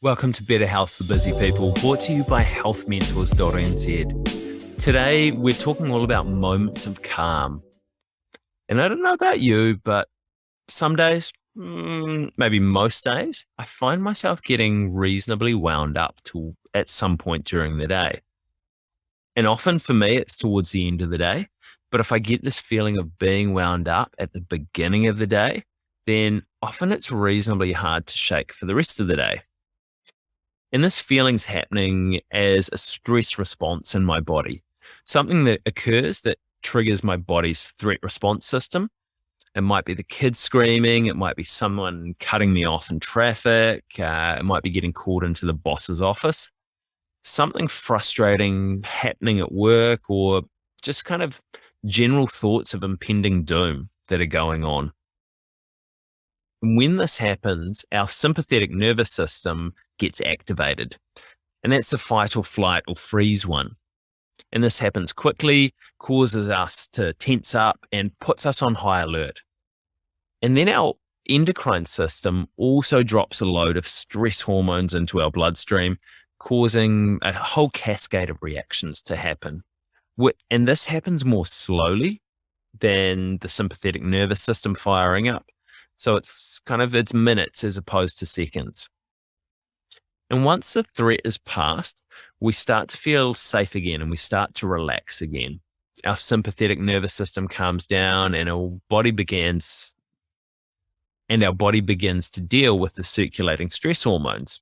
Welcome to Better Health for Busy People, brought to you by healthmentors.nz. Today, we're talking all about moments of calm. And I don't know about you, but some days, maybe most days, I find myself getting reasonably wound up at some point during the day. And often for me, it's towards the end of the day. But if I get this feeling of being wound up at the beginning of the day, then often it's reasonably hard to shake for the rest of the day. And this feeling's happening as a stress response in my body, something that occurs that triggers my body's threat response system. It might be the kids screaming. It might be someone cutting me off in traffic. It might be getting called into the boss's office. Something frustrating happening at work, or just kind of general thoughts of impending doom that are going on. And when this happens, our sympathetic nervous system gets activated. And that's the fight or flight or freeze one. And this happens quickly, causes us to tense up and puts us on high alert. And then our endocrine system also drops a load of stress hormones into our bloodstream, causing a whole cascade of reactions to happen. And this happens more slowly than the sympathetic nervous system firing up. So it's minutes as opposed to seconds. And once the threat is past, we start to feel safe again and we start to relax again. Our sympathetic nervous system calms down and our body begins to deal with the circulating stress hormones.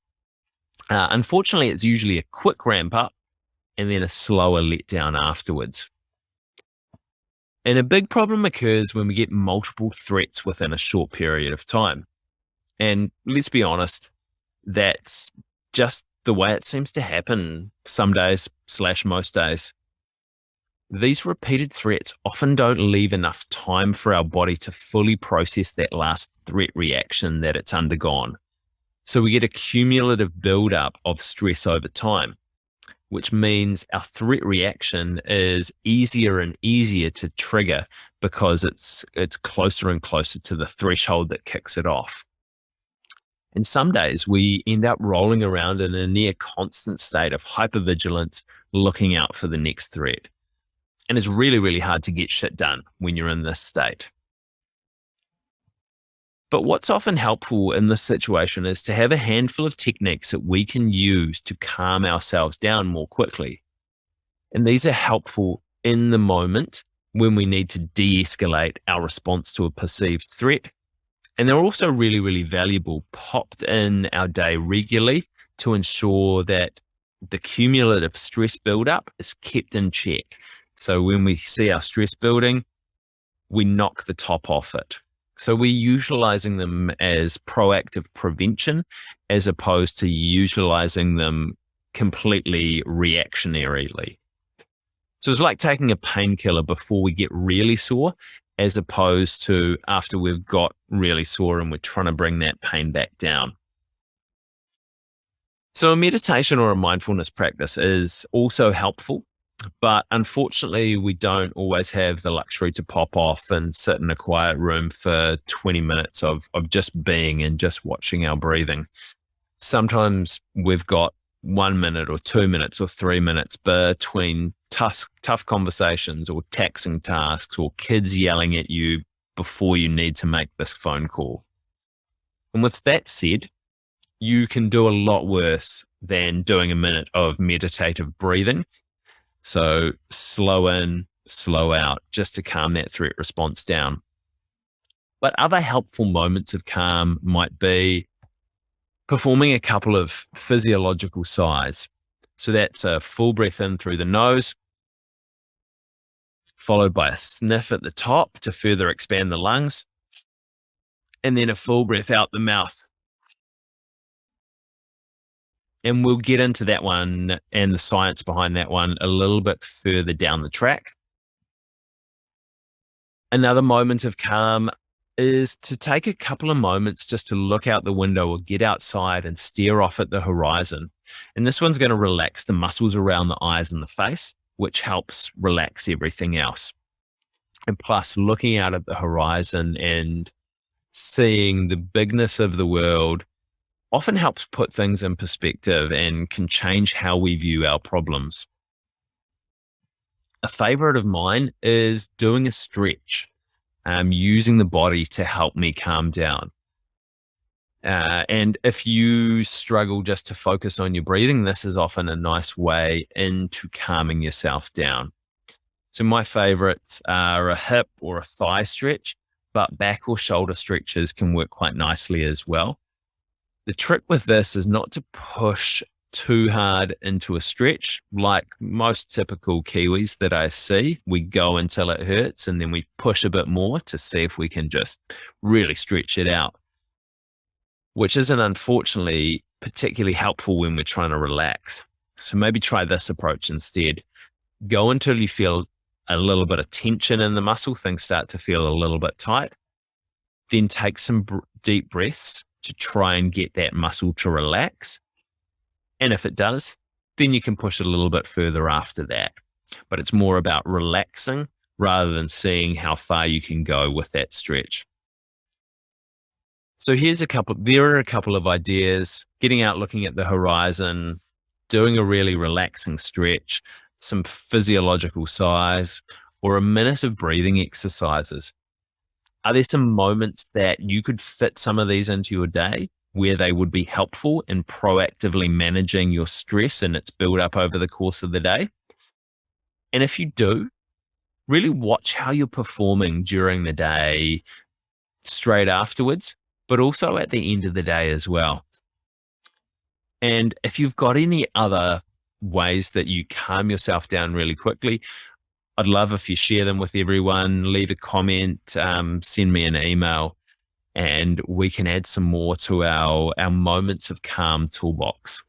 Unfortunately, it's usually a quick ramp up and then a slower letdown afterwards. And a big problem occurs when we get multiple threats within a short period of time. And let's be honest, that's just the way it seems to happen some days / most days. These repeated threats often don't leave enough time for our body to fully process that last threat reaction that it's undergone. So we get a cumulative buildup of stress over time, which means our threat reaction is easier and easier to trigger because it's closer and closer to the threshold that kicks it off. And some days we end up rolling around in a near constant state of hypervigilance, looking out for the next threat. And it's really, really hard to get shit done when you're in this state. But what's often helpful in this situation is to have a handful of techniques that we can use to calm ourselves down more quickly. And these are helpful in the moment when we need to de-escalate our response to a perceived threat. And they're also really, really valuable popped in our day regularly to ensure that the cumulative stress buildup is kept in check. So when we see our stress building, we knock the top off it. So we're utilizing them as proactive prevention as opposed to utilizing them completely reactionarily. So it's like taking a painkiller before we get really sore, as opposed to after we've got really sore and we're trying to bring that pain back down. So a meditation or a mindfulness practice is also helpful, but unfortunately we don't always have the luxury to pop off and sit in a quiet room for 20 minutes of just being and just watching our breathing. Sometimes we've got 1 minute or 2 minutes or 3 minutes between tough conversations or taxing tasks or kids yelling at you before you need to make this phone call. And with that said, you can do a lot worse than doing a minute of meditative breathing. So slow in, slow out, just to calm that threat response down. But other helpful moments of calm might be performing a couple of physiological sighs. So that's a full breath in through the nose, followed by a sniff at the top to further expand the lungs, and then a full breath out the mouth. And we'll get into that one and the science behind that one a little bit further down the track. Another moment of calm is to take a couple of moments just to look out the window or get outside and stare off at the horizon. And this one's going to relax the muscles around the eyes and the face, which helps relax everything else. And plus, looking out at the horizon and seeing the bigness of the world often helps put things in perspective and can change how we view our problems. A favorite of mine is doing a stretch, using the body to help me calm down. And if you struggle just to focus on your breathing, this is often a nice way into calming yourself down. So my favorites are a hip or a thigh stretch, but back or shoulder stretches can work quite nicely as well. The trick with this is not to push too hard into a stretch. Like most typical Kiwis that I see, we go until it hurts and then we push a bit more to see if we can just really stretch it out, which isn't unfortunately particularly helpful when we're trying to relax. So maybe try this approach instead. Go until you feel a little bit of tension in the muscle, things start to feel a little bit tight. Then take some deep breaths to try and get that muscle to relax. And if it does, then you can push it a little bit further after that. But it's more about relaxing rather than seeing how far you can go with that stretch. So there are a couple of ideas: getting out, looking at the horizon, doing a really relaxing stretch, some physiological sighs, or a minute of breathing exercises. Are there some moments that you could fit some of these into your day where they would be helpful in proactively managing your stress and its build up over the course of the day? And if you do, really watch how you're performing during the day, straight afterwards, but also at the end of the day as well. And if you've got any other ways that you calm yourself down really quickly, I'd love if you share them with everyone, leave a comment, send me an email, and we can add some more to our moments of calm toolbox.